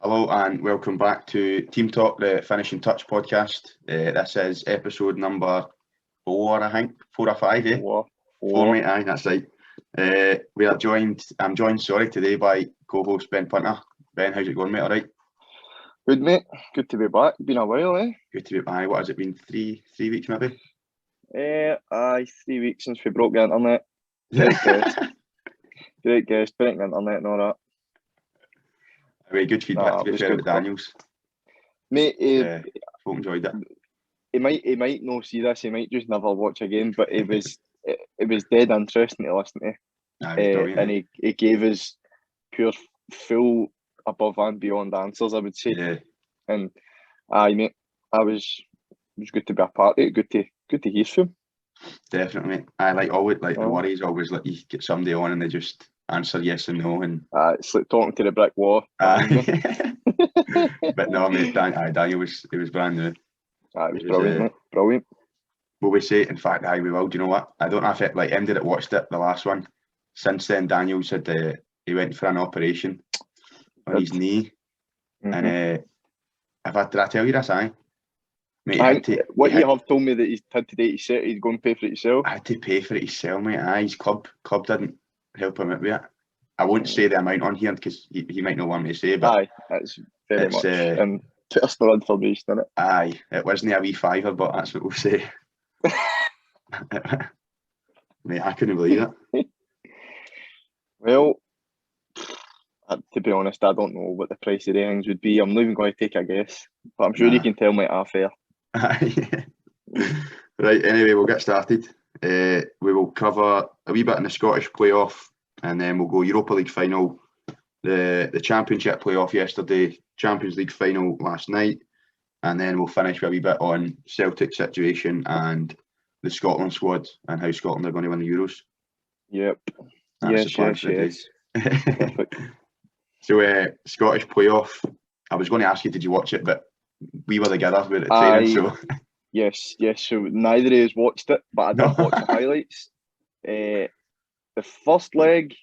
Hello and welcome back to Team Talk, the Finishing Touch podcast. This is episode number 4, I think. 4 or 5, eh? 4, mate, aye, that's right. I'm joined today by co-host Ben Punter. Ben, how's it going, mate? All right? Good, mate. Good to be back. Been a while, eh? Good to be back. What has it been? Three weeks, maybe? 3 weeks since we broke the internet. Great guest, breaking the internet and all that. Very good feedback, to be fair, with Daniels. Mate, hope enjoyed it. He might not see this, he might just never watch again, but it was dead interesting to listen to. And he gave us pure, full, above and beyond answers, I would say. Yeah. And mate, it was good to be a part of it. Good to hear from him. Definitely, mate. The worry is always like you get somebody on and they just answer yes and no, and it's like talking to the brick wall. But no, mate, Daniel was brand new. It was brilliant, mate. Brilliant. Will we say? In fact, we will. Do you know what? I don't know if ended it watched it, the last one. Since then, Daniel said he went for an operation on his knee, and did I tell you this? Mate, you have told me that he's had to date his set. He's going to pay for it himself. I had to pay for it himself, mate. His club didn't help him out with it. I won't say the amount on here because he might not want me to say, but that's very much personal information, isn't it? It wasn't a wee fiver, but that's what we'll say. Mate, I couldn't believe it. Well, to be honest, I don't know what the price of the things would be. I'm not even going to take a guess, but I'm sure you can tell me half fair. Right, anyway, we'll get started. We will cover a wee bit in the Scottish playoff, and then we'll go Europa League final, the Championship playoff yesterday, Champions League final last night, and then we'll finish with a wee bit on Celtic situation and the Scotland squad and how Scotland are going to win the Euros. Yep. That's Yes. Perfect. So, Scottish playoff, I was going to ask you, did you watch it? But we were together with it training, so... Yes. So neither of us watched it, but I did watch the highlights. The first leg,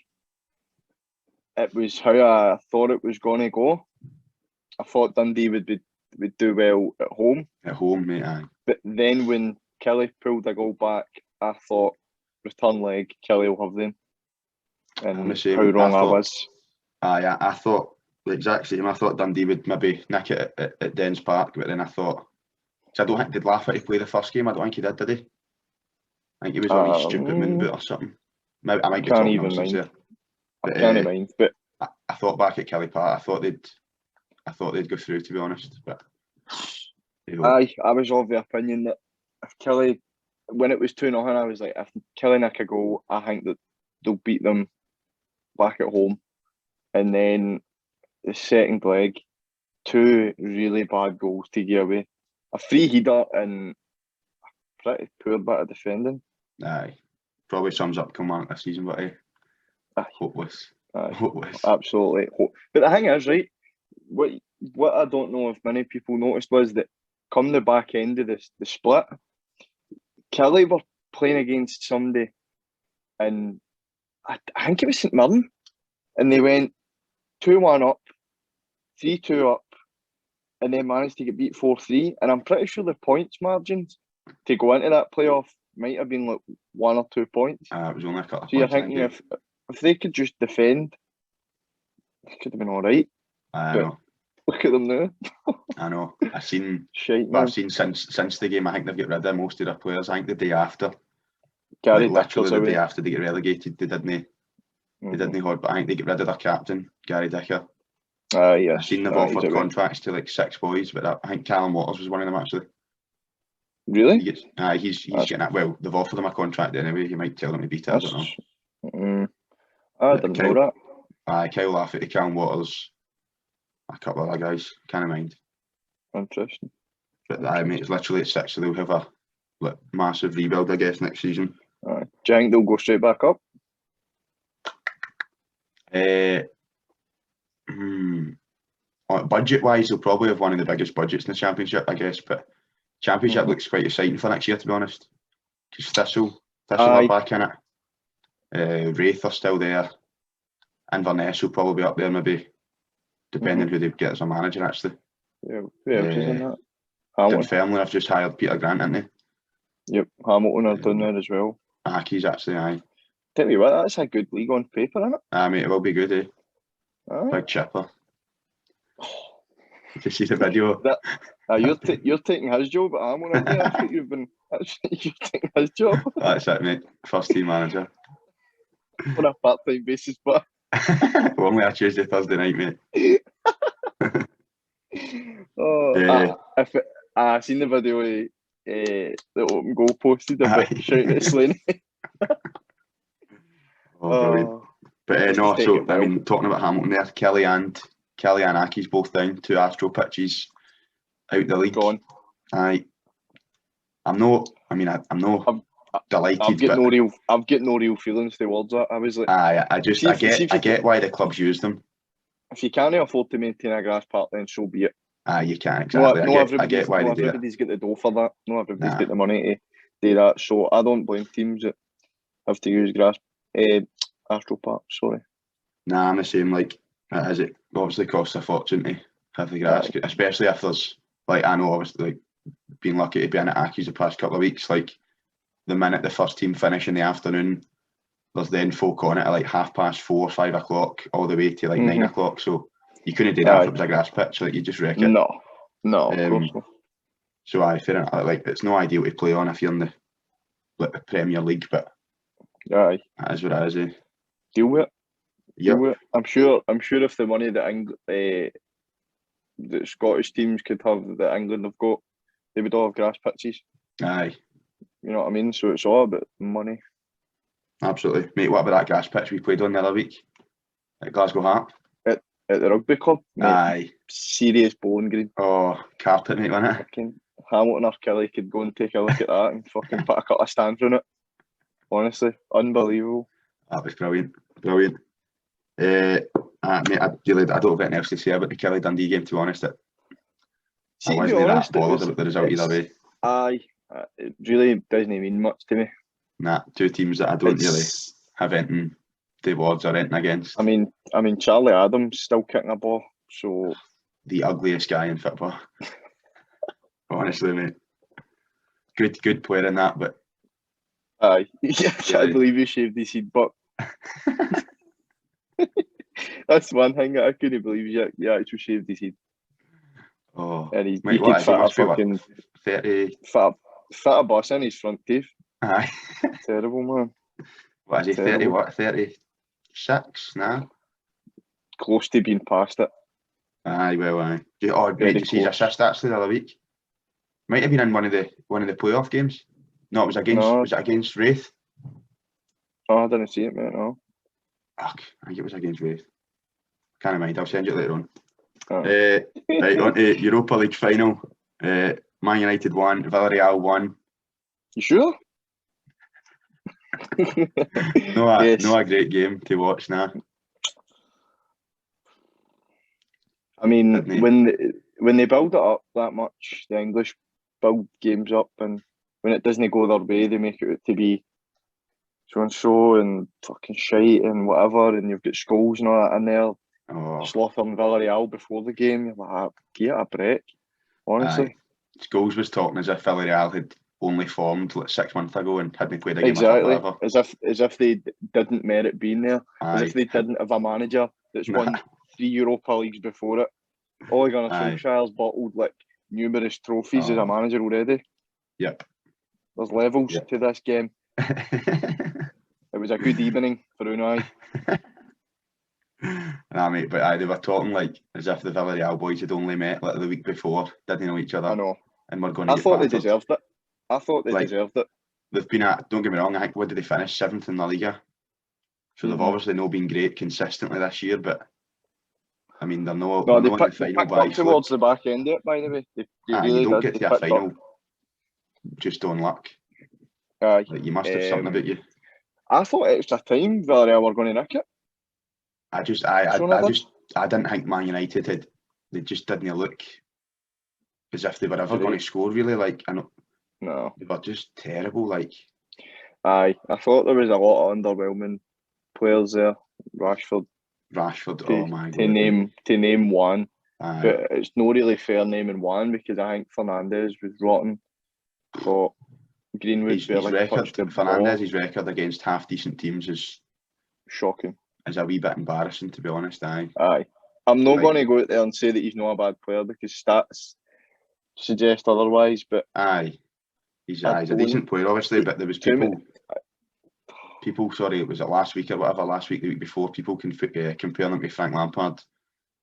it was how I thought it was going to go. I thought Dundee would do well at home. At home, mate, aye. But then when Kelly pulled a goal back, I thought, return leg, Kelly will have them. And how wrong I was. I thought the exact same. I thought Dundee would maybe nick it at Dens Park, but then I thought... I don't think did Lafferty play the first game. I don't think he did he? I think he was on his stupid moon boot or something. Maybe, I might be talking nonsense there. I can't mind, but I thought back at Kelly Park. I thought they'd go through, to be honest. But I was of the opinion that if Kelly, when it was 2-0, I was like, if Kelly nick a goal, I think that they'll beat them back at home. And then the second leg, 2 really bad goals to give away. A free header and a pretty poor bit of defending. Aye. Probably sums up Kilmarnock this season, but hopeless. Hopeless. Absolutely. But the thing is, right, what I don't know if many people noticed was that come the back end of the split, Kelly were playing against somebody, and I think it was St Mirren, and they went 2-1 up, 3-2 up, and then managed to get beat 4-3. And I'm pretty sure the points margins to go into that playoff might have been like 1 or 2 points. It was only a couple of points. So you're thinking if they could just defend, it could have been all right. I know. Look at them now. I know. I've seen since the game, I think they've got rid of most of their players. I think the day after. Literally the day after they get relegated, they didn't hold, but I think they get rid of their captain, Gary Dicker. Yes. I've seen they've offered contracts to like 6 boys, but I think Callum Waters was one of them actually. Really? He's getting that. Well, they've offered him a contract anyway. You might tell them to beat it. I don't know. I didn't know that. Kyle Lafferty, Callum Waters, a couple of other guys. Can't mind. Interesting. But mate, it's literally at 6, so they'll have a massive rebuild, I guess, next season. Do you think they'll go straight back up? Budget-wise, they'll probably have one of the biggest budgets in the Championship, I guess. But Championship looks quite exciting for next year, to be honest. Because Thistle are back in it. Wraith are still there. Inverness will probably be up there, maybe depending who they get as a manager, actually. Yeah, who else is in that? Hamilton. Dunfermline have just hired Peter Grant, haven't they? Yep, Hamilton are done there as well. Aki's actually, aye. Tell me what, that's a good league on paper, isn't it? Aye, mate, it will be good, eh? Aye. Big chipper. Did you see the video? You're taking his job at Hamilton, aren't you? That's what you've been. You're taking his job. That's it, mate. First team manager. On a part-time basis, but Only a Tuesday, Thursday night, mate. I seen the video of the open goal posted about shouting at Slaney. Brilliant. But no, so I mean, talking about Hamilton there, Kelly and Aki's both down, 2 Astro pitches out the league. Gone. Aye. I'm not delighted. I've got no real feelings towards that. I was like, I get why the clubs use them. If you can't afford to maintain a grass park, then so be it. You can't, exactly. I get why they do it. Everybody's got the dough for that. Not everybody's got the money to do that. So I don't blame teams that have to use Astro Park. Sorry. Nah, I'm the same. Like, as it obviously costs a fortune to have the grass, especially if there's, like, I know obviously, like, being lucky to be in at Aki's the past couple of weeks, like, the minute the first team finish in the afternoon, there's then folk on it at like 4:30, 5 o'clock, all the way to like 9 o'clock. So you couldn't do that if it was a grass pitch, like you just wreck it. No, of course not. So fair enough. Like, it's no ideal to play on if you're in the Premier League, but that is what it is. Eh? Deal with it. Yep. Deal with it. I'm sure if the money that the Scottish teams could have that England have got, they would all have grass pitches. Aye. You know what I mean? So it's all about money. Absolutely. Mate, what about that grass pitch we played on the other week at Glasgow Heart? At the rugby club? Mate, aye. Serious bowling green. Oh, carpet, mate, wasn't it? Fucking Hamilton or Kelly could go and take a look at that and fucking put a couple of stands on it. Honestly, unbelievable. That was brilliant. Brilliant. Mate, I don't have anything else to say about the Kelly Dundee game, to be honest. I wasn't that bothered about the result either way. Aye. It really doesn't mean much to me. Nah, 2 teams that I don't really have anything towards or anything against. I mean, Charlie Adams still kicking a ball, so the ugliest guy in football. Honestly, mate. Good player in that, but aye, yeah, I can't believe you shaved his head, but that's one thing that I couldn't believe you actually shaved his head. Oh, and he mate, could fit a fucking 30. Fit a bus in his front teeth. Aye. Terrible, man. What is he, 30, 36? Nah. Close to being past it. Aye, well, aye. Oh, did you see his assist actually the other week? Might have been in one of the playoff games. No, it was against Wraith. Oh, I didn't see it, mate, no. Fuck, I think it was against Wraith. Can't mind, I'll send you it later on. Oh. Right, on to Europa League final. Man United won, Villarreal won. You sure? Yes. No, a great game to watch now. I mean, when they build it up that much, the English build games up, and when it doesn't go their way, they make it out to be so and so and fucking shite and whatever, and you've got Scholes and all that in there. Slaughtering Villarreal before the game. You're like, get a break. Honestly. Scholes was talking as if Villarreal had only formed like 6 months ago and hadn't played a game exactly. Ever. As if they didn't merit being there. As if they didn't have a manager that's won 3 Europa Leagues before it. Ole Gunnar Solskjaer's bottled like numerous trophies as a manager already. Yep. There's levels to this game. It was a good evening for Unai. Nah, mate, but they were talking like as if the Villarreal boys had only met like the week before, didn't know each other. I know. And we're going to I thought they deserved it. Deserved it. They've been at, don't get me wrong, I think, what did they finish? 7th in La Liga. So they've obviously not been great consistently this year, but I mean, they're not they in the final by towards the back end of it, by the way. You don't get to a final just on luck. Aye. Like, you must have something about you. I thought extra time Villarreal were going to nick it. I didn't think Man United they just didn't look as if they were ever going to score really. Like, I know, no, they were just terrible. Like, aye, I thought there was a lot of underwhelming players there. Rashford, Rashford. Oh my to god. name one. Aye. But it's not really fair naming one because I think Fernandes was rotten. But Greenwood His barely record, touched the Fernandes' ball. record against half decent teams is Shocking. a wee bit embarrassing, to be honest. Aye. I'm not Like- going to go out there and say that he's not a bad player because stats suggest otherwise. But Aye. He's I a decent player, obviously, but there was too people. Sorry, was it last week or whatever? Last week, the week before, people can compare him to Frank Lampard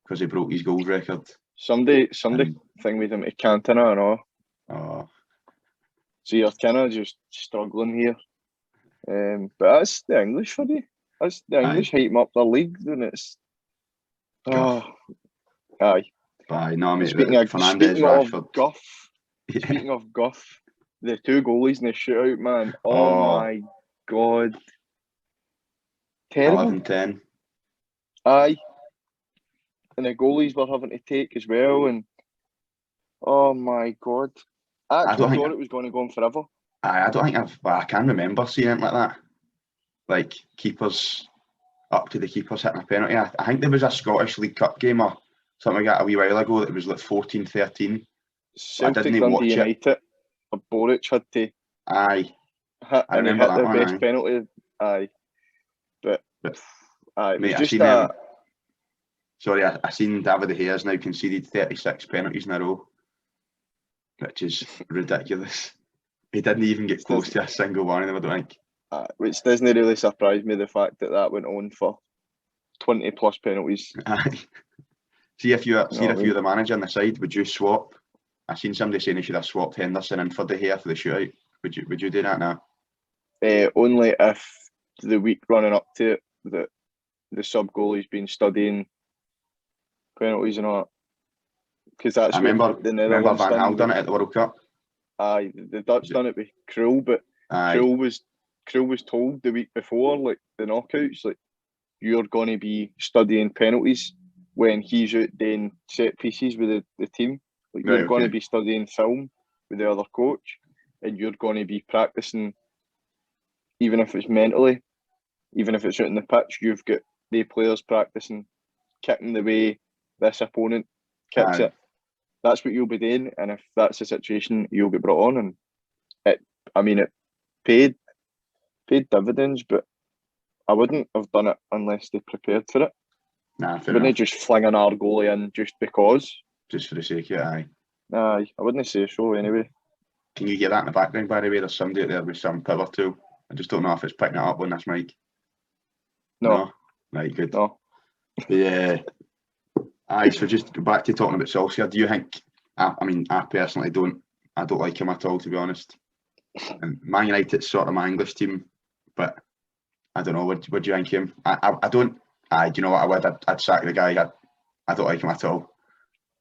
because he broke his goals record. Somebody thing with him to Cantona and all. Oh, So you're kind of just struggling here. But that's the English for you. That's the English hype up the league, and it's Guff. aye. Aye, no, mate. Speaking of Rashford. guff, Yeah. speaking of guff, the two goalies in the shootout, man. Oh my god, terrible. 11-10. Aye, and the goalies were having to take as well, and oh my god, I actually thought it was going to go on forever. I don't think I can remember seeing it like that. Like keepers up to the keepers hitting a penalty. I think there was a Scottish League Cup game or something like that a wee while ago that was like 14-13. Celtic Dundee United, Boric had to hit, Aye. I and he remember hit that the one, best aye. penalty. Aye, but aye, it Mate, was just sorry, I seen David De Gea's now conceded 36 penalties in a row, which is ridiculous. He didn't even get close to a single one of them, I don't think. Which doesn't really surprise me, the fact that went on for 20 plus penalties. Aye. See if you're the manager on the side, would you swap? I seen somebody saying he should have swapped Henderson in for De Gea for the shootout. Would you do that now? Only if the week running up to it, the sub goalie's been studying penalties and all that. Because that's remember the Netherlands Van Gaal done with, it at the World Cup. Aye, the Dutch done it with Krul, but Krul was told the week before, like the knockouts, like you're going to be studying penalties when he's out doing set pieces with the team. Like you're going to be studying film with the other coach, and you're going to be practicing, even if it's mentally, even if it's out in the pitch. You've got the players practicing kicking the way this opponent kicks it. That's what you'll be doing, and if that's the situation, you'll get brought on, and it paid dividends, but I wouldn't have done it unless they prepared for it. Nah, fair wouldn't enough. just fling an our goalie in just because. Just for the sake of it, aye. Aye, I wouldn't say so anyway. Can you hear that in the background, by the way? There's somebody there with some power tool. I just don't know if it's picking it up on this mic. No. Right, good. No. Yeah. Aye, so just back to talking about Solskjaer. Do you think? I personally don't. I don't like him at all, to be honest. And Man United's sort of my English team, but I don't know. What do you think of him? I don't. Do you know what I would? I'd sack the guy. I don't like him at all.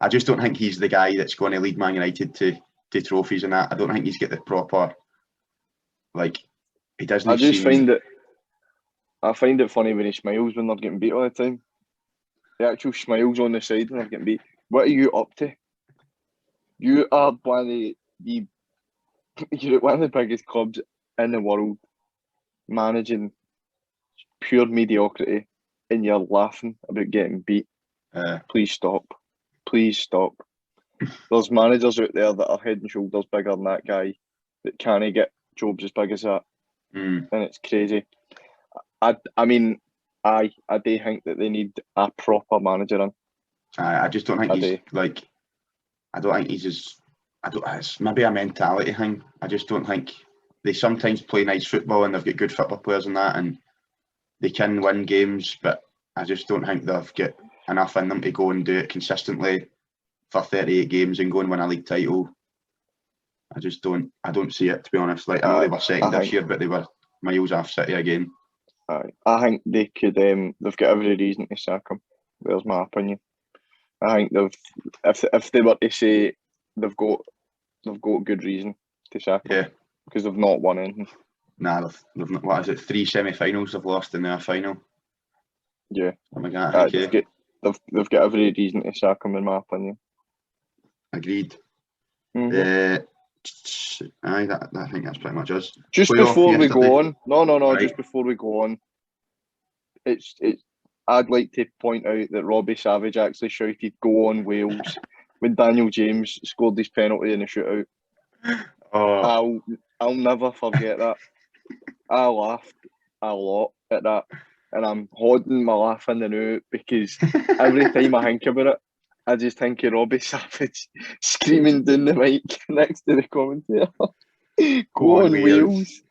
I just don't think he's the guy that's going to lead Man United to trophies and that. I don't think he's got the proper. Like, he doesn't. I find it funny when he smiles when they're getting beat all the time. The actual smiles on the side when they're getting beat. What are you up to? You are one of you're at one of the biggest clubs in the world, managing pure mediocrity, and you're laughing about getting beat. Please stop. Please stop. There's managers out there that are head and shoulders bigger than that guy that can't get jobs as big as that. And it's crazy. I do think that they need a proper manager in. I just don't think he's like. I don't think he's as. It's maybe a mentality thing. I just don't think they sometimes play nice football and they've got good football players and that, and they can win games. But I just don't think they've got enough in them to go and do it consistently for 38 games and go and win a league title. I just don't. I don't see it, to be honest. Like, I know they were second this year, but they were miles off City again. I think they could. They've got every reason to sack him. There's my opinion. I think if they were to say they've got good reason to sack him. Because they've not won anything. Nah, they've not. What is it? 3 semi-finals they've lost in their final. Yeah. Something like that. They've got every reason to sack him, in my opinion. Agreed. Mm-hmm. I think that's pretty much us. Just before we go on, no. Right. Just before we go on, it's I'd like to point out that Robbie Savage actually shouted "Go on Wales" when Daniel James scored his penalty in the shootout. Oh, I'll never forget that. I laughed a lot at that, and I'm holding my laugh in the now because every time I think about it, I just think of Robbie Savage screaming down the mic next to the commentator. Go on Wales.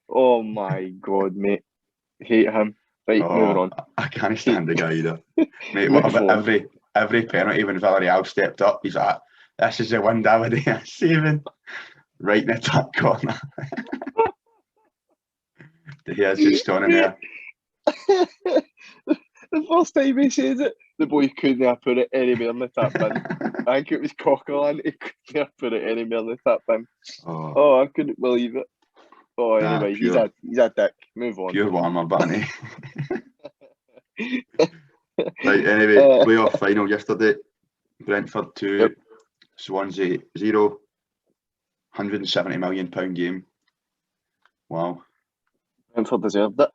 Oh my God, mate. Hate him. Right, moving on. I can't stand the guy either. Mate, what about every penalty when Villarreal stepped up, he's like, this is the one Davide is saving. Right in the top corner. He is just standing there. The first time he says it, the boy couldn't have put it anywhere in the tap bin. I think it was Coquelin. He couldn't have put it anywhere in the tap bin. Oh, I couldn't believe it. Oh, anyway, he's a dick. Move on. Pure warmer, Barney. Right, anyway, playoff final yesterday. Brentford 2, Swansea 0. £170 million game. Wow. Brentford deserved it.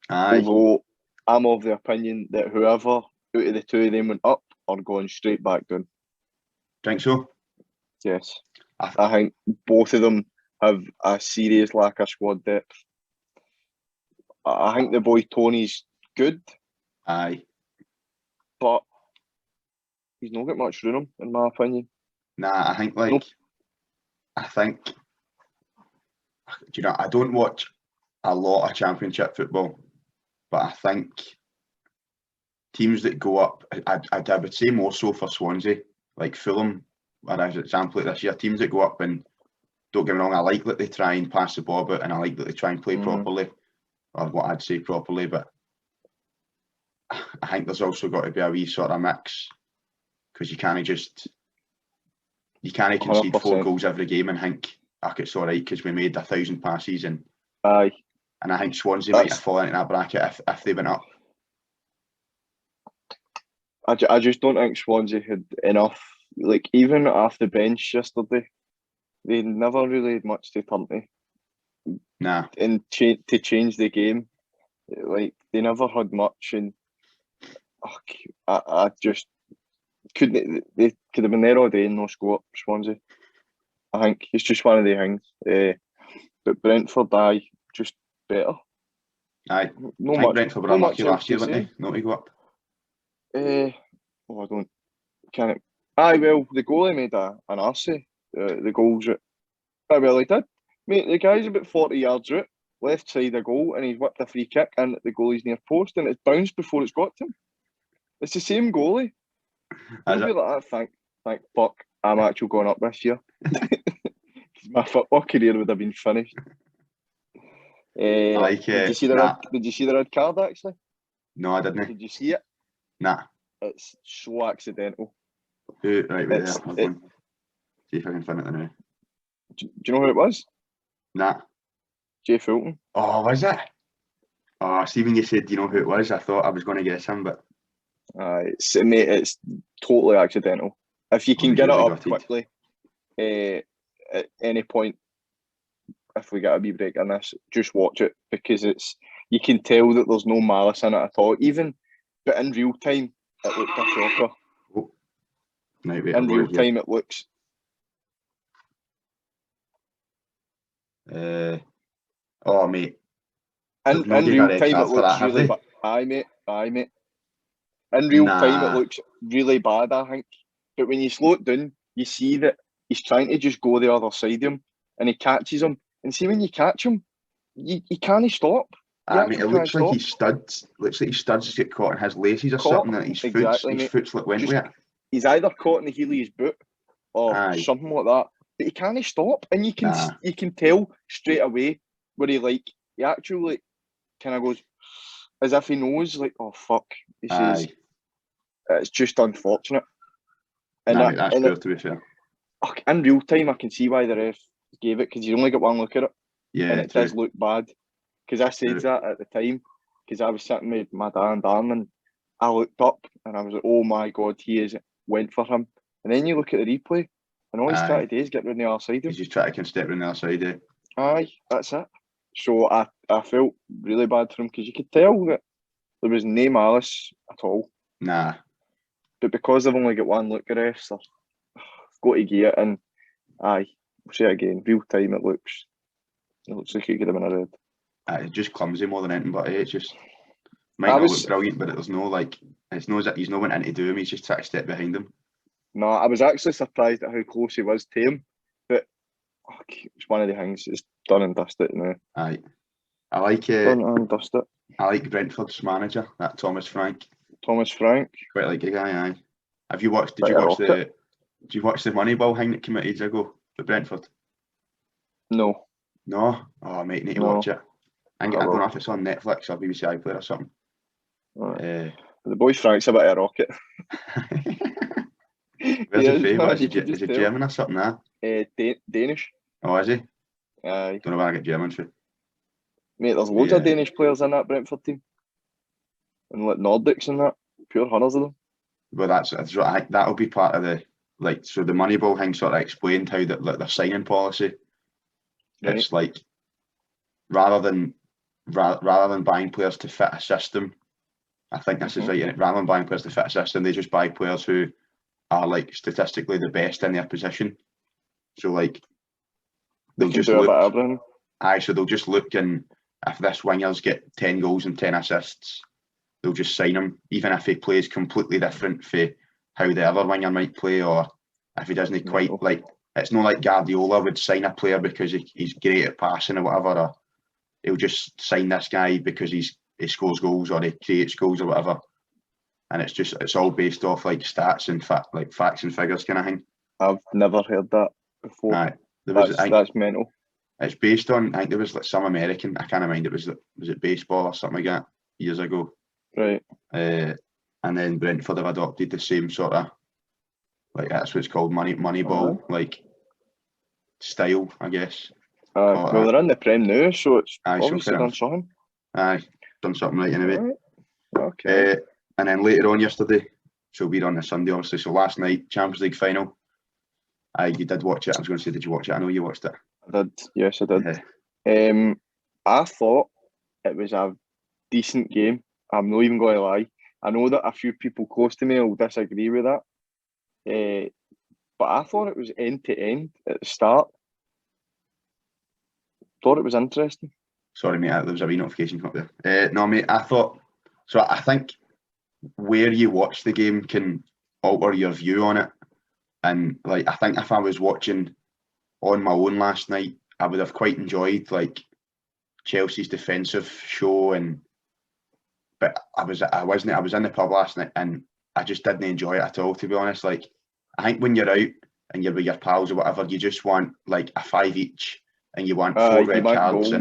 Aye. Although I'm of the opinion that whoever out of the two of them went up are going straight back down. Think so? Yes. I think both of them have a serious lack of squad depth. I think the boy Tony's good. Aye. But he's not got much room, in my opinion. Nah, I think do you know, I don't watch a lot of Championship football, but I think teams that go up, I would say more so for Swansea, like Fulham, as an example like this year, teams that go up and, don't get me wrong, I like that they try and pass the ball about and I like that they try and play properly, or what I'd say properly, but I think there's also got to be a wee sort of mix, because you can't concede 4 goals every game and think, it's all right because we made 1,000 passes and aye. And I think Swansea might have fallen into that bracket if they went up. I just don't think Swansea had enough. Like, even off the bench yesterday, they never really had much to turn to. Nah. And to change the game. Like, they never had much, and I just couldn't. They could have been there all day and no score up, Swansea. I think it's just one of the things. But Brentford, just better. Aye. No much. Brentford were unlucky last year, weren't they? Not to go up. I don't. Can't. Aye, well, the goalie made an arse. The goals. Well, he did. Mate, the guy's about 40 yards out, left side of goal, and he's whipped a free kick in at the goalie's near post, and it's bounced before it's got to him. It's the same goalie. I'd be like that. Thank fuck, I'm actually going up this year. My football career would have been finished. Did you see the red card actually? No, I didn't. Did you see it? Nah. It's so accidental. Right there. See if I can find it now. Do you know who it was? Nah. Jay Fulton. Oh, was it? Oh, see, when you said, do you know who it was, I thought I was going to guess him, but... Mate, it's totally accidental. If you can get it up quickly, at any point, if we get a wee break in this, just watch it, because you can tell that there's no malice in it at all. But in real time, it looked a shocker. Oh. Right, wait, in real time, it looks... mate. In real time, it looks really bad. Aye, mate. In real time, it looks really bad, I think. But when you slow it down, you see that he's trying to just go the other side of him, and he catches him. And see, when you catch him, you can't stop. I mean, it looks like his studs. Looks like his studs get caught in his laces or something. That his foot's like went with it. He's either caught in the heel of his boot or something like that. But he can't stop, and you can tell straight away where he actually kind of goes as if he knows, like, oh fuck, this is. It's just unfortunate. And that's fair, to be fair. In real time, I can see why the ref gave it, because you only got one look at it. Yeah, and it does look bad. Because I said that at the time, because I was sitting with my dad and Dan, and I looked up and I was like, oh my God, went for him. And then you look at the replay, and all he's trying to do is get round the other side of him. He's just trying to step round the other side, eh? Aye, that's it. So I felt really bad for him, because you could tell that There was no malice at all. Nah. But because they've only got one look at refs, they've got to get it. And aye, we'll say it again, real time it looks like it could have been a red. It's just clumsy more than anything, but it's just might not look brilliant, but there's no like it's no that he's not went in to do him, he's just tried to step behind him. No, I was actually surprised at how close he was to him, but it's one of the things. It's done and dusted now. Aye, I like done and dusted. I like Brentford's manager, that Thomas Frank. Thomas Frank, quite like a guy. Aye, have you watched? Did you watch the Moneyball thing that came out ages ago for Brentford? No. Oh mate, need to watch it. I don't know if it's on Netflix or BBC iPlayer or something. The boy Frank's a bit of a rocket. Where's he from? Is he German or something? Nah? Danish. Oh, is he? Aye. Don't know where I get German from. Mate, there's loads of Danish players in that Brentford team. And like Nordics and that. Pure hunters of them. Well, that's what I think that'll be part of the so the Moneyball thing sort of explained how that their signing policy. Right. It's like rather than buying players to fit a system, I think this is right. Rather than buying players to fit a system, they just buy players who are like statistically the best in their position. So like they'll just look. So they'll just look, and if this winger's get 10 goals and 10 assists, they'll just sign him, even if he plays completely different for how the other winger might play, or if he doesn't quite like. It's not like Guardiola would sign a player because he's great at passing or whatever, or he'll just sign this guy because he scores goals or he creates goals or whatever. And it's all based off like stats and facts and figures kind of thing. I've never heard that before. Aye, that's mental. It's based on, I think there was like some American, I can't remember, was it baseball or something like that years ago. Right. And then Brentford have adopted the same sort of, like that's what it's called, Moneyball, like style, I guess. Well, they're in the Prem now, so it's obviously done something. Aye, done something right anyway. Right. Okay. And then later on yesterday, so we're on the Sunday obviously, so last night, Champions League final. You did watch it. I was going to say, did you watch it? I know you watched it. I did, yes I did. I thought it was a decent game. I'm not even going to lie. I know that a few people close to me will disagree with that. But I thought it was end to end at the start. Thought it was interesting. Sorry, mate, there was a wee notification come up there. No, mate, I think where you watch the game can alter your view on it. And like, I think if I was watching on my own last night, I would have quite enjoyed like Chelsea's defensive show, but I was in the pub last night and I just didn't enjoy it at all, to be honest. Like, I think when you're out and you're with your pals or whatever, you just want like a 5 each and you want 4 red cards.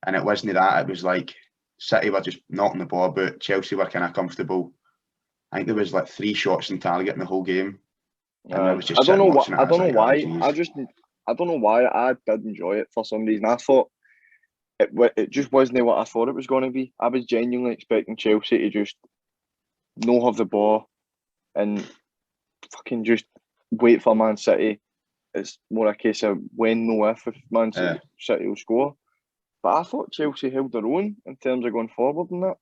And it wasn't that. It was like City were just knocking the ball about. Chelsea were kind of comfortable. I think there was like 3 shots in target in the whole game. And I was just I don't know why I did enjoy it for some reason. I thought it just wasn't what I thought it was going to be. I was genuinely expecting Chelsea to just not have the ball and fucking just wait for Man City. It's more a case of when, no if Man City will score. But I thought Chelsea held their own in terms of going forward in that.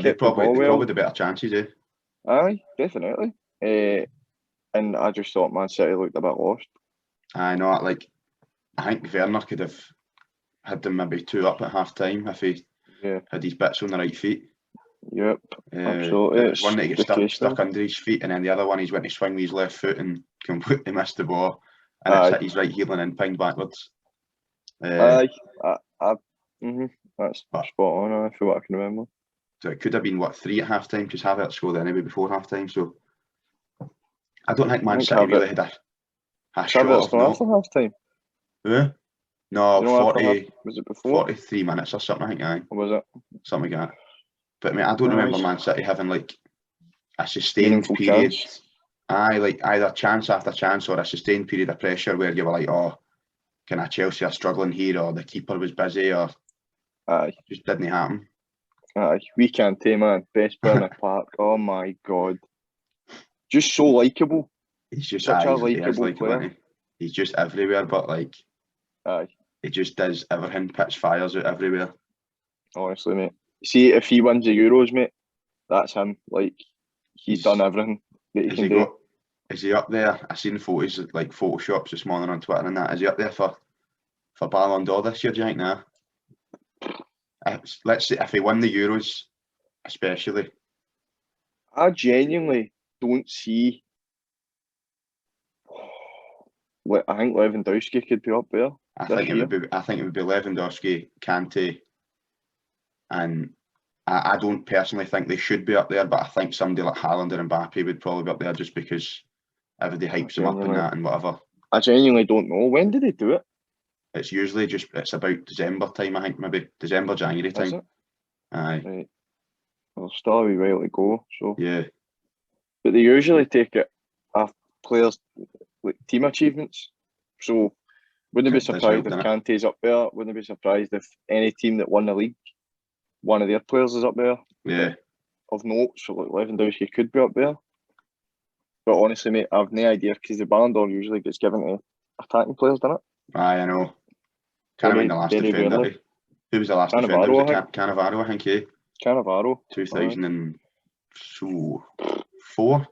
They probably the better chances, eh? Aye, definitely. And I just thought Man City looked a bit lost. I know, like, I think Werner could have had them maybe 2 up at half time if he had his bits on the right feet. Yep, absolutely. One that he got stuck under his feet, and then the other one he's went to swing with his left foot and completely missed the ball, and it's hit his right heel and then pinged backwards. That's spot on. For what I can remember. So it could have been 3 at half time because Havertz scored anyway before half time. So I don't think Man City really had a shot off. After half time. No, 40. Was it before? 43 minutes or something, I think. Aye. Or was it? Something like that. But I mean, I don't remember Man City having like a sustained period. Like either chance after chance or a sustained period of pressure where you were like, oh, kind of Chelsea are struggling here, or the keeper was busy, or it just didn't happen. We can't take, man. Best player in the park. Oh my god. Just so likeable. He's just such a likeable player. He's just everywhere, but like he just does everything, pitch fires out everywhere. Honestly, mate. see if he wins the Euros, mate, that's him. Like he's done everything that he can do. Is he up there? I seen photos like photoshops this morning on Twitter and that. Is he up there for Ballon d'Or this year? Do you think now? Let's say if he won the Euros, especially. I genuinely don't see. I think Lewandowski could be up there. I think it would be Lewandowski, Kante, and I don't personally think they should be up there, but I think somebody like Haaland or Mbappe would probably be up there just because everybody hypes them up and that and whatever. I genuinely don't know. When did they do it? It's usually it's about December time, I think, maybe December, January time. Is it? Aye. Right. Well, still a wee while to go, so. Yeah. But they usually take it after players' like team achievements. So wouldn't be surprised if Kante's up there. Wouldn't be surprised if any team that won the league, one of their players is up there. Yeah. Of note, so like Lewandowski could be up there. But honestly, mate, I've no idea because the Ballon d'Or usually gets given to attacking players, doesn't it? Aye, I know. Can't remember the last defender. Who was the last defender? Was it Cannavaro, I think, eh? Cannavaro. 2004?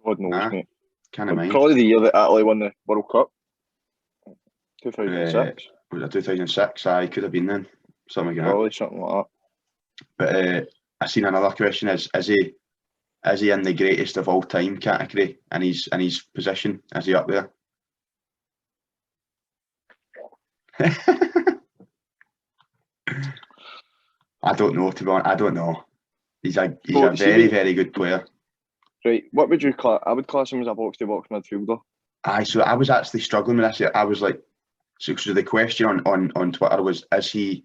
God knows, mate. Can't mind. Probably the year that Italy won the World Cup. 2006. Was it 2006? Aye, could have been then. Something like that. Probably something like that. But I seen another question: is he in the greatest of all time category? And his position, is he up there? I don't know, to be honest. I don't know. He's a very good player. Right. What would you class? I would class him as a box-to-box midfielder. Aye. So I was actually struggling with this. I was like, so the question on Twitter was, is he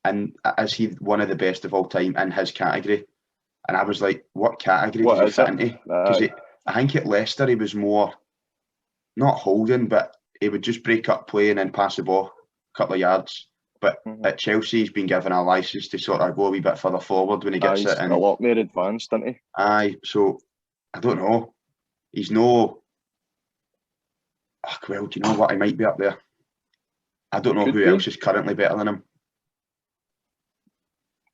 one of the best of all time in his category? And I was like, what category does he fit into? Because I think at Leicester he was more, not holding, but he would just break up play and then pass the ball a couple of yards. But at Chelsea, he's been given a license to sort of go a wee bit further forward when he gets it. And a lot more advanced, isn't he? Aye, so I don't know. He's no. Well, do you know what? He might be up there. I don't know who else is currently better than him.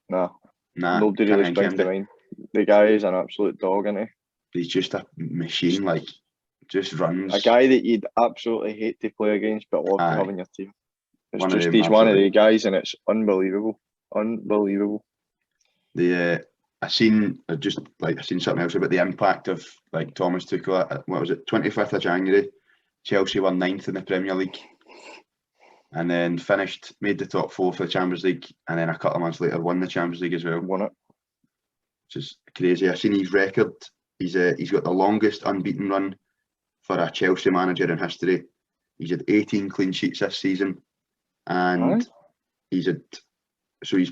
Nah. Nobody really springs to mind. The guy is an absolute dog, isn't he? He's just a machine, like, just runs. A guy that you'd absolutely hate to play against, but love to have in your team. It's he's one of the guys, and it's unbelievable. Unbelievable. I seen something else about the impact of like Thomas Tuchel. What was it? 25th of January, Chelsea won 9th in the Premier League, and then made the top 4 for the Champions League, and then a couple of months later won the Champions League as well. Won it. Which is crazy. I seen his record. He's got the longest unbeaten run for a Chelsea manager in history. He's had 18 clean sheets this season, and he's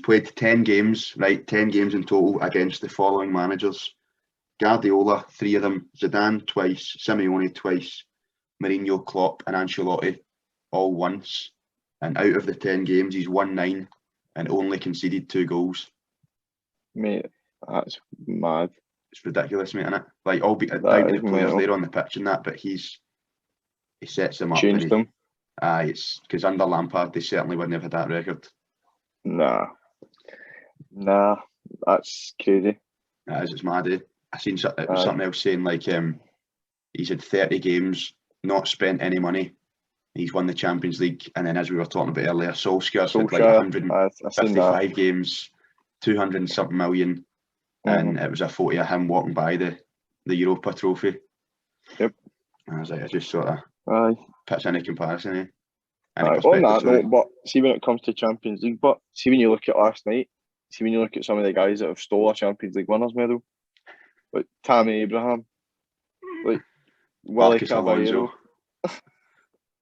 played 10 games, right? 10 games in total against the following managers: Guardiola, 3 of them; Zidane twice; Simeone twice; Mourinho, Klopp, and Ancelotti all once. And out of the 10 games, he's won 9 and only conceded 2 goals. Mate, that's mad. It's ridiculous, mate, isn't it? Like, albeit the players there on the pitch and that, but he sets them up. Changed them. Aye, it's because under Lampard, they certainly wouldn't have had that record. Nah, that's crazy. It's mad, eh? I seen something else saying like he's had 30 games, not spent any money. He's won the Champions League, and then as we were talking about earlier, Solskjaer's had like 155 games, 200 and something million, and it was a photo of him walking by the Europa trophy. Yep. And I was like, I just sort of puts any comparison, eh? On that note, but see when it comes to Champions League, but see when you look at last night, see when you look at some of the guys that have stole a Champions League winners medal, like Tammy Abraham, like Willie Caballero.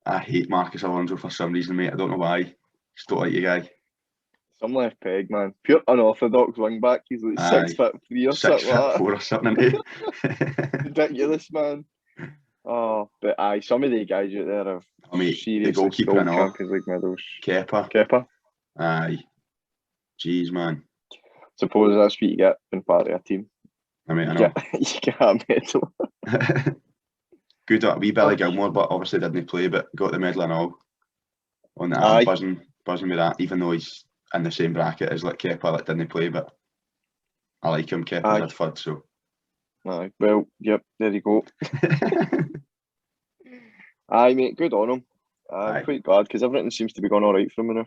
I hate Marcus Alonso for some reason, mate. I don't know why. Just don't like you guy. Some left peg, man. Pure unorthodox wing back. He's like 6'3" or something like that. 6'4" or something, eh? Ridiculous, man. Oh, but some of the guys out there have the goalkeeper and all. Champions League medals. Kepa. Aye. Jeez, man. Suppose that's what you get being part of a team. I mean, I know. You get a medal. Good at wee Billy Gilmore, but obviously didn't play, but got the medal and all. On the arm, buzzing with that, even though he's in the same bracket as like Kepa that didn't play, but I like him. Kepa's Aye. had FUD, so. Aye, well, yep, there you go. Aye, mate, good on him. I'm Aye. quite glad because everything seems to be going all right for him now.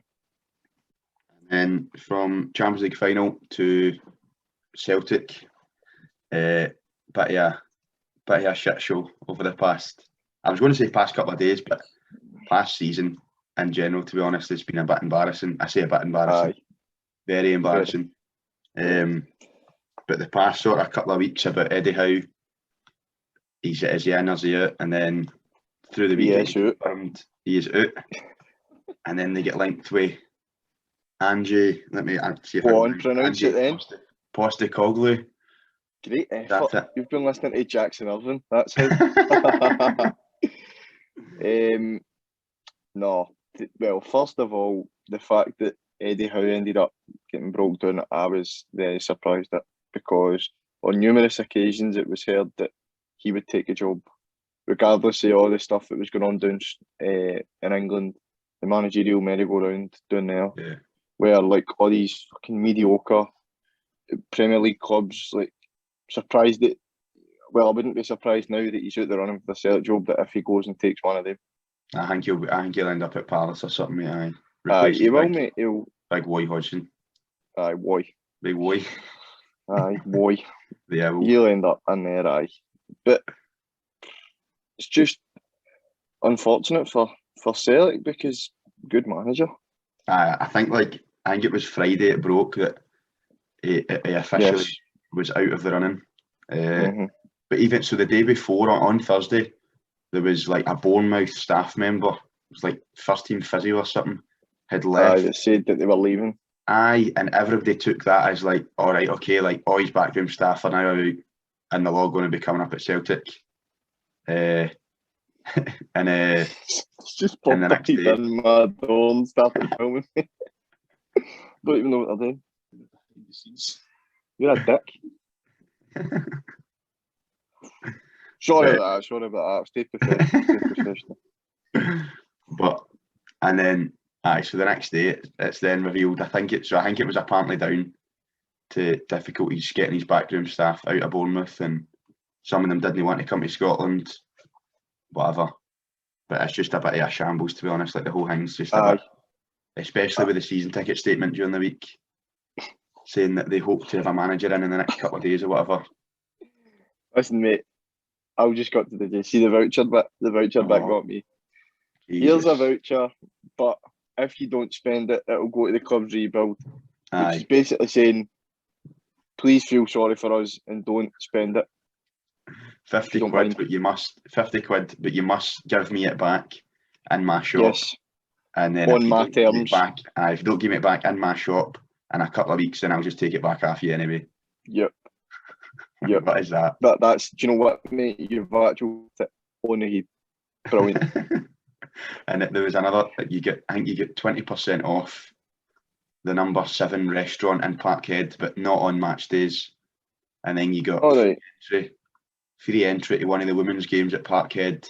And then from Champions League final to Celtic, bit of a shit show over the past. I was going to say past couple of days, but past season in general, to be honest, it's been a bit embarrassing. I say a bit embarrassing, Aye. very embarrassing. But the past sort of couple of weeks about Eddie Howe, is he in, is he out? And then through the weekend, he is out. And then they get linked with Angie. Let me see if Go I on, pronounce it then. Postecoglou. Great effort. You've been listening to Jackson Irvine. That's how. No. Well, first of all, the fact that Eddie Howe ended up getting broke down, I was very surprised at, because on numerous occasions it was heard that he would take a job, regardless of all the stuff that was going on down in England, the managerial merry-go-round down there, where like all these fucking mediocre Premier League clubs, like, surprised that. Well, I wouldn't be surprised now that he's out there running for the Celtic job, that if he goes and takes one of them. I think he'll end up at Palace or something, mate. He will, mate. Big Woy Hodgson. Aye, Woy. Big Woy. Aye, Woy. Yeah, He'll end up in there, aye. But it's just unfortunate for Celtic, because good manager. I think it was Friday it broke that he officially was out of the running. But even so, the day before, on Thursday, there was like a Bournemouth staff member, it was like first team physio or something, had left. Aye, that said that they were leaving. Aye, and everybody took that as like, all right, okay, like all his backroom staff are now out, and they're all going to be coming up at Celtic. And it's just popped up in my door and started filming. Don't even know what they're doing. You're a dick. Sorry about that. Stay professional. But, and then, so the next day it's then revealed, I think it was apparently down to difficulties getting his backroom staff out of Bournemouth, and some of them didn't want to come to Scotland, whatever. But it's just a bit of a shambles, to be honest. Like, the whole thing's just a bit, especially with the season ticket statement during the week, saying that they hope to have a manager in the next couple of days or whatever. Listen, mate, I just got to the see the voucher bit. The voucher bit got me. Jesus. Here's a voucher, but if you don't spend it, it'll go to the club's rebuild. Which is basically saying, please feel sorry for us and don't spend it. 50 quid, but you must give me it back in my shop. Yes. And then on my terms. If you don't give me it back in my shop in a couple of weeks, then I'll just take it back off you anyway. Yep. What is that? That's, do you know what, mate? You've actually on the head. Brilliant. And there was another, I think you get 20% off the number 7 restaurant in Parkhead, but not on match days. And then you got free entry to one of the women's games at Parkhead.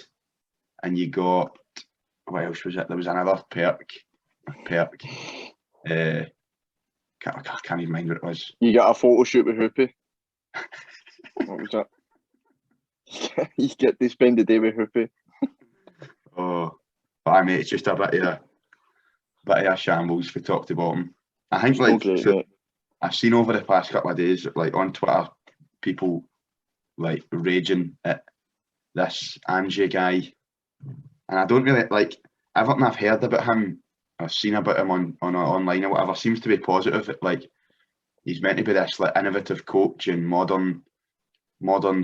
And you got, what else was it? There was another perk. I can't even mind what it was. You got a photo shoot with Hoopy. What was that? You get to spend the day with Hoopy. Oh, but I mean, it's just a bit of a shambles from top to bottom. I think I've seen over the past couple of days, like on Twitter, people like raging at this Angie guy, and I don't really like everything I've heard about him. I've seen about him on online or whatever seems to be positive. Like, he's meant to be this like innovative coach and modern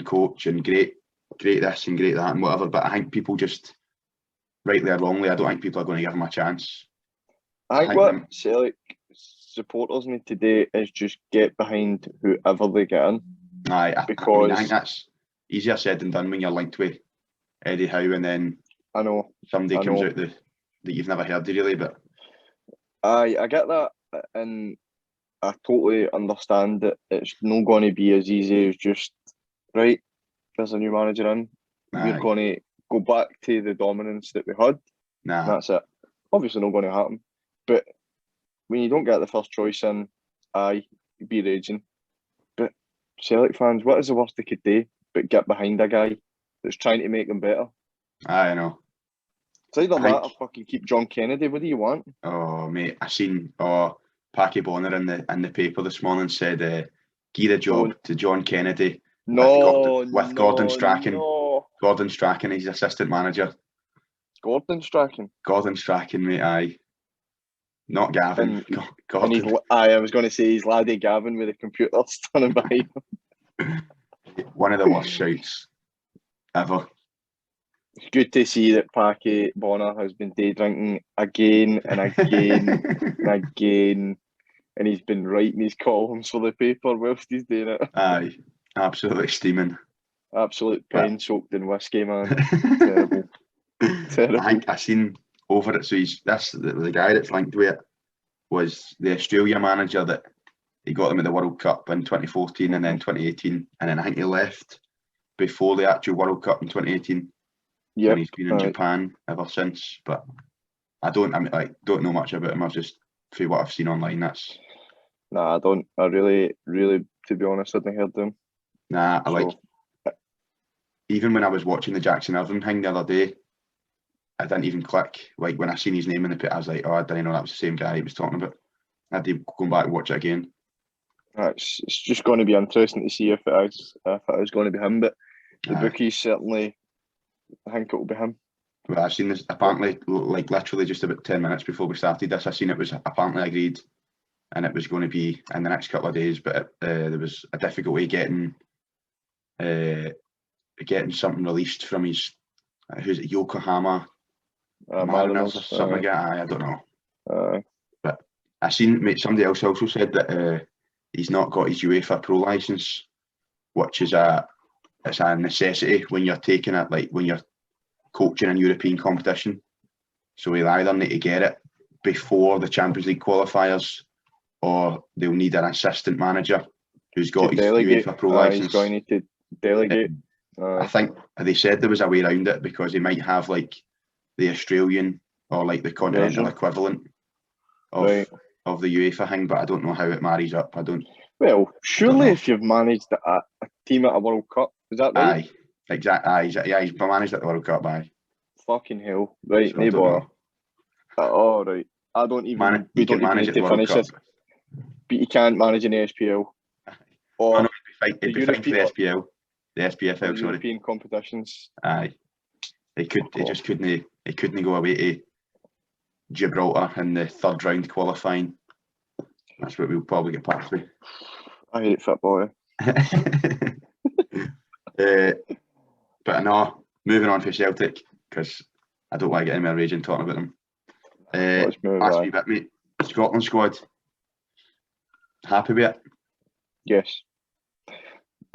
coach and great this and great that and whatever. But I think people just, rightly or wrongly, I don't think people are going to give him a chance. I think what Celtic supporters need to do is just get behind whoever they get in. I think that's easier said than done when you're linked with Eddie Howe and then somebody comes out that you've never heard of really. But I get that, and I totally understand that it's not going to be as easy as just, right, there's a new manager in, we're going to go back to the dominance that we had. Nah. That's it. Obviously not going to happen. But when you don't get the first choice in, aye, you'd be raging. But Celtic fans, what is the worst they could do but get behind a guy that's trying to make them better? I know. It's either I that or think- fucking keep John Kennedy. What do you want? Oh mate, I seen Packy Bonner in the paper this morning said give the job to John Kennedy with Gordon Strachan. No. Gordon Strachan, he's assistant manager. Gordon Strachan. Gordon Strachan, mate, aye. Not Gavin. And he's, I was going to say he's laddie Gavin with a computer standing behind him. One of the worst shouts ever. It's good to see that Packy Bonner has been day drinking again and again and again, and he's been writing his columns for the paper whilst he's doing it. Aye, absolutely steaming. Absolute pen soaked in whiskey, man. Terrible. Terrible. I think I seen over it. So the guy that's linked with it was the Australia manager that he got them at the World Cup in 2014 and then 2018, and then I think he left before the actual World Cup in 2018. Yeah, and he's been in Japan ever since. But I don't know much about him. I've just through what I've seen online. That's I don't. I really, to be honest, I hadn't heard them. Even when I was watching the Jackson Irvine thing the other day, I didn't even click. Like when I seen his name in the pit, I was like, oh, I didn't know that was the same guy he was talking about. I had to go back and watch it again. It's just going to be interesting to see if it is going to be him. But the bookies certainly, I think it will be him. Well, I've seen this apparently, like literally just about 10 minutes before we started this. I seen it was apparently agreed, and it was going to be in the next couple of days. But there was a difficulty getting something released from his who's it, Yokohama Mariners or something like that. I don't know. But I seen somebody else also said that he's not got his UEFA Pro license, which is it's a necessity when you're taking it, like when you're coaching in European competition. So he'll either need to get it before the Champions League qualifiers, or they'll need an assistant manager who's got his UEFA Pro license. He's going to delegate. I think they said there was a way around it because they might have like the Australian or like the continental equivalent of the UEFA thing, but I don't know how it marries up. Well, surely if you've managed a team at a World Cup, is that right? Aye, exactly. He's managed at the World Cup. Aye. Fucking hell! Right, no bother. Oh right, I don't even. We don't manage at the World Cup, but you can't manage an SPL. Or it'd be fine for the SPL, the SPFL. Sorry, European competitions. Aye, he just couldn't. He couldn't go away to Gibraltar in the third round qualifying. That's what we'll probably get past with. I hate football. But no, moving on for Celtic, because I don't want to get any more raging talking about them. Last wee bit, mate. Scotland squad. Happy with it? Yes.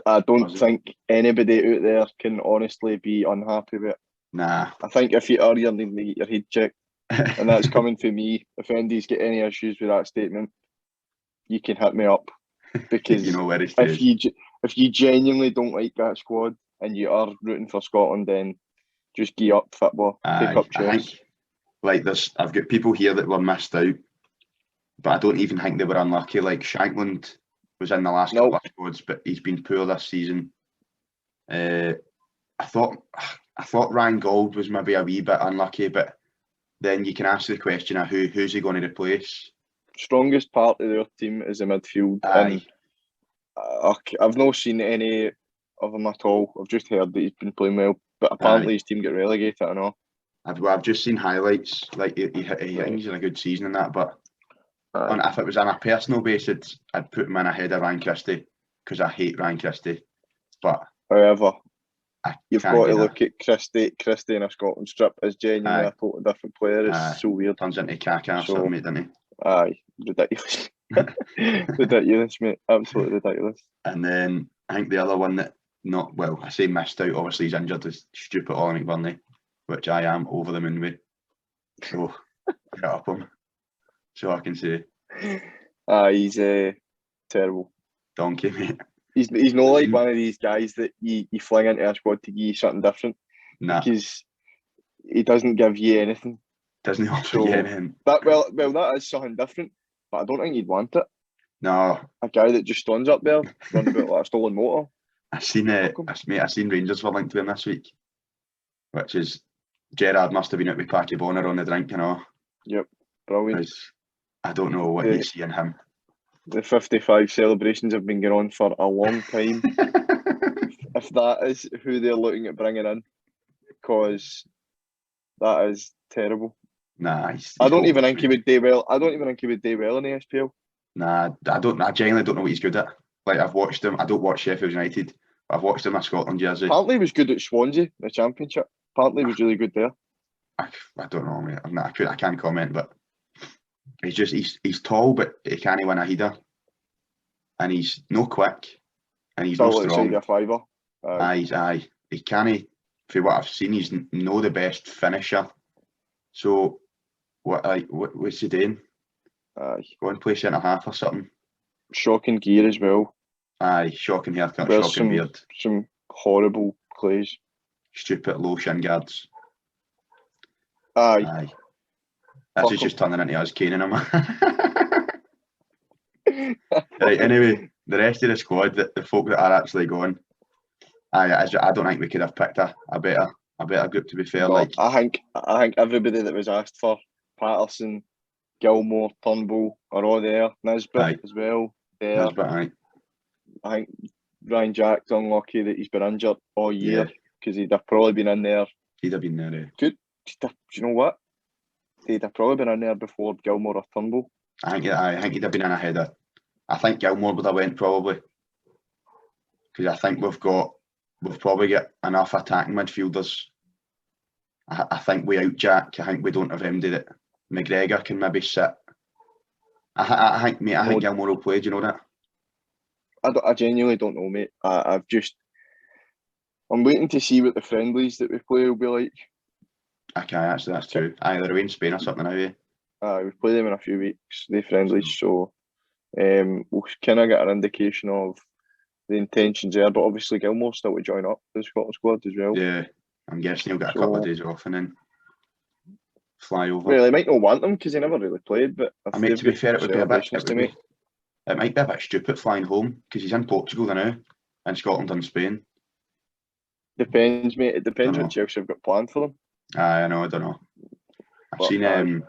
I don't think anybody out there can honestly be unhappy with it. Nah. I think if you are, you need to get your head checked. And that's coming from me. If Andy's got any issues with that statement, you can hit me up. Because you know where it is. If you genuinely don't like that squad and you are rooting for Scotland, then just gee up football. Take up chairs. Like I've got people here that were missed out, but I don't even think they were unlucky. Like Shankland was in the last couple of squads, but he's been poor this season. I thought Ryan Gold was maybe a wee bit unlucky, but then you can ask the question of who's he going to replace? Strongest part of their team is the midfield. And I've not seen any of him at all. I've just heard that he's been playing well, but apparently his team got relegated. I know. I've just seen highlights. Like he he's in a good season in that, but if it was on a personal basis, I'd put him in ahead of Ryan Christie because I hate Ryan Christie. But however, you've got to look at Christie in a Scotland strip as genuinely a totally different player. It's so weird. Turns into caca or something, mate, doesn't he? Aye, ridiculous. Ridiculous, mate. Absolutely ridiculous. And then I think the other one that I say missed out, obviously he's injured, is stupid Ollie McBurney, which I am over the moon with. So get up him. So I can say. He's terrible. Donkey, mate. He's not like one of these guys that you fling into a squad to give you something different. Nah. Because he doesn't give you anything. Doesn't offer you anything. That is something different. but I don't think he'd want it. No, A guy that just stands up there, running about like a stolen motor. I seen Rangers were linked to him this week, which is Gerrard must have been out with Patty Bonner on the drink and all. Yep, brilliant. I don't know what you see in him. The 55 celebrations have been going on for a long time. If that is who they're looking at bringing in, because that is terrible. Nah, I don't even think he would do well. I don't even think he would do well in the SPL. Nah, I genuinely don't know what he's good at. Like, I've watched him. I don't watch Sheffield United, but I've watched him in Scotland jersey. Apparently he was good at Swansea, the Championship. Apparently he was really good there. I don't know, mate. I can't comment, but he's tall, but he can't win a header, and he's no quick, and he's no strong. Like a fiver. Aye. He can't. For what I've seen, he's no the best finisher. So, what's he doing? Go and play centre half or something. Shocking gear as well. Aye, shocking haircut, There's shocking beard. Some horrible plays. Stupid low shin guards. Aye. This is just turning into us caning him. Right, anyway, the rest of the squad, the folk that are actually going, I don't think we could have picked a better group, to be fair. No, like I think everybody that was asked for, Patterson, Gilmore, Turnbull are all there. Nisbet as well. There. Nisbet, aye. I think Ryan Jack's unlucky that he's been injured all year because he'd have probably been in there. He'd have been there. Good. Do you know what? He'd have probably been in there before Gilmore or Turnbull. I think he'd have been in ahead of. I think Gilmore would have went probably, because I think we've probably got enough attacking midfielders. I think without Jack, I think we don't have him do it. McGregor can maybe sit. I think Gilmore will play. Do you know that? I genuinely don't know, mate. I'm waiting to see what the friendlies that we play will be like. Okay, actually that's true. Either away in Spain or something, have you? We play them in a few weeks, the friendlies, so we'll kind of get an indication of the intentions there. But obviously Gilmore's still to join up the Scotland squad as well. Yeah, I'm guessing he'll get a couple of days off and then fly over. Well, he might not want them because he never really played. But I mean, to be fair, it might be a bit stupid flying home because he's in Portugal now, and Scotland and Spain. Depends, mate. It depends what Chelsea have got planned for them. I know. I don't know. I've seen.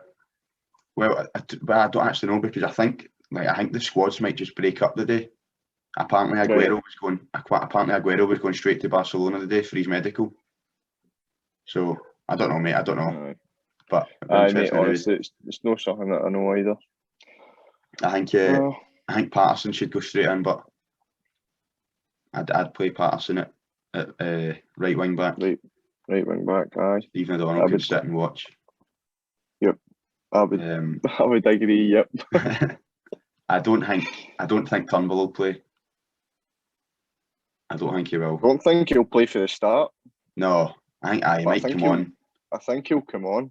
Well, I don't actually know because I think the squads might just break up the day. Apparently, Aguero was going straight to Barcelona today for his medical. So I don't know, mate. I don't know. But mate, honestly, it's not something that I know either. I think Patterson should go straight in, but I'd play Patterson at right wing back. Right wing back, aye. Stephen O'Donnell could sit and watch. Yep, I would agree. Yep. I don't think Turnbull will play. I don't think he will. I don't think he'll play for the start. No, I think he might come on. I think he'll come on.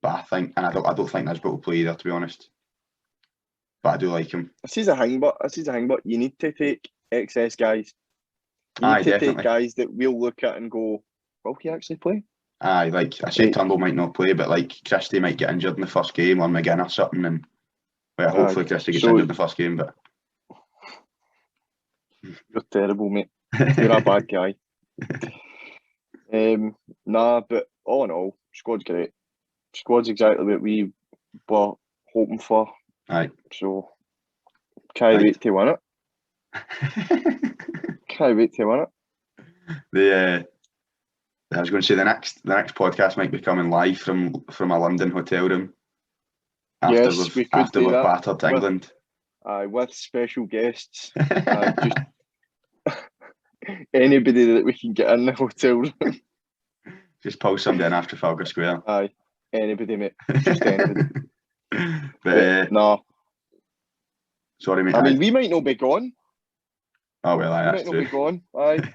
But I don't think Nisbet will play either, to be honest. But I do like him. This is a thing, but you need to take excess guys. You need to take guys that we'll look at and go, will he actually play? Aye, like I said, Turnbull might not play, but like Christie might get injured in the first game or McGinn or something, and hopefully Christie gets injured in the first game. But you're terrible, mate. You're a bad guy. But all in all, squad's great. Squad's exactly what we were hoping for. Aye. So can't wait to win it. Can't wait to win it. I was going to say the next podcast might be coming live from a London hotel room. After we've battered England. With special guests. Just anybody that we can get in the hotel room. Just pull somebody in after Trafalgar Square. Aye, anybody, mate. Just anybody. But no. Sorry, mate. I mean, we might not be gone. Oh well, that's true. We might not be gone.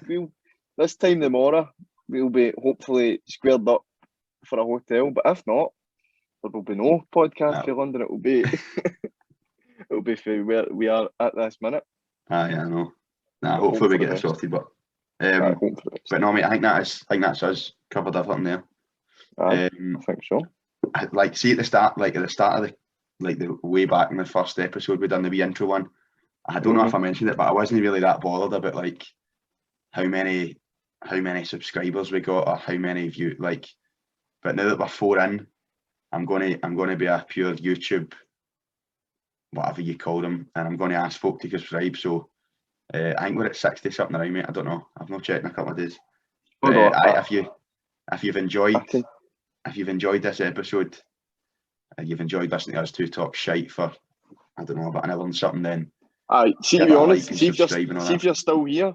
We'll this time tomorrow we'll be hopefully squared up for a hotel. But if not, there will be no podcast for London. It will be it'll be for where we are at this minute. I know. Hopefully we get it sorted, but no, mate. I think that's us covered everything there. I think so. Like, see at the start of like the way back in the first episode we done, the wee intro one. I don't know if I mentioned it, but I wasn't really that bothered about like how many subscribers we got or how many view like. But now that we're 4 in, I'm gonna be a pure YouTube, whatever you call them, and I'm going to ask folk to subscribe. So I think we're at 60 something around, mate. I don't know. I've not checked in a couple of days. But if you've enjoyed this episode, you've enjoyed listening to us two talk shite for, I don't know, about an hour and something, then see, to be honest, see if you're still here,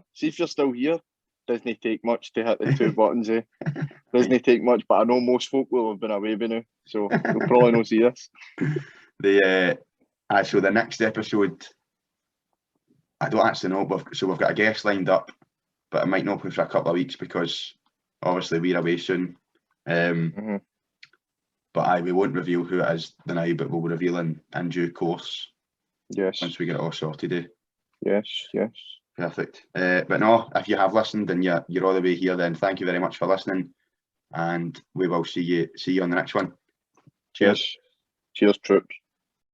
doesn't take much to hit the 2 buttons, eh? Doesn't take much, but I know most folk will have been away by now, so they'll probably not see us. So the next episode, I don't actually know, we've got a guest lined up, but it might not be for a couple of weeks because obviously we're away soon. But we won't reveal who it is now, but we'll reveal in due course. Yes. Once we get it all sorted. Yes. Perfect. But no, if you have listened and you're all the way here, then thank you very much for listening, and we will see you on the next one. Cheers. Cheers, troops.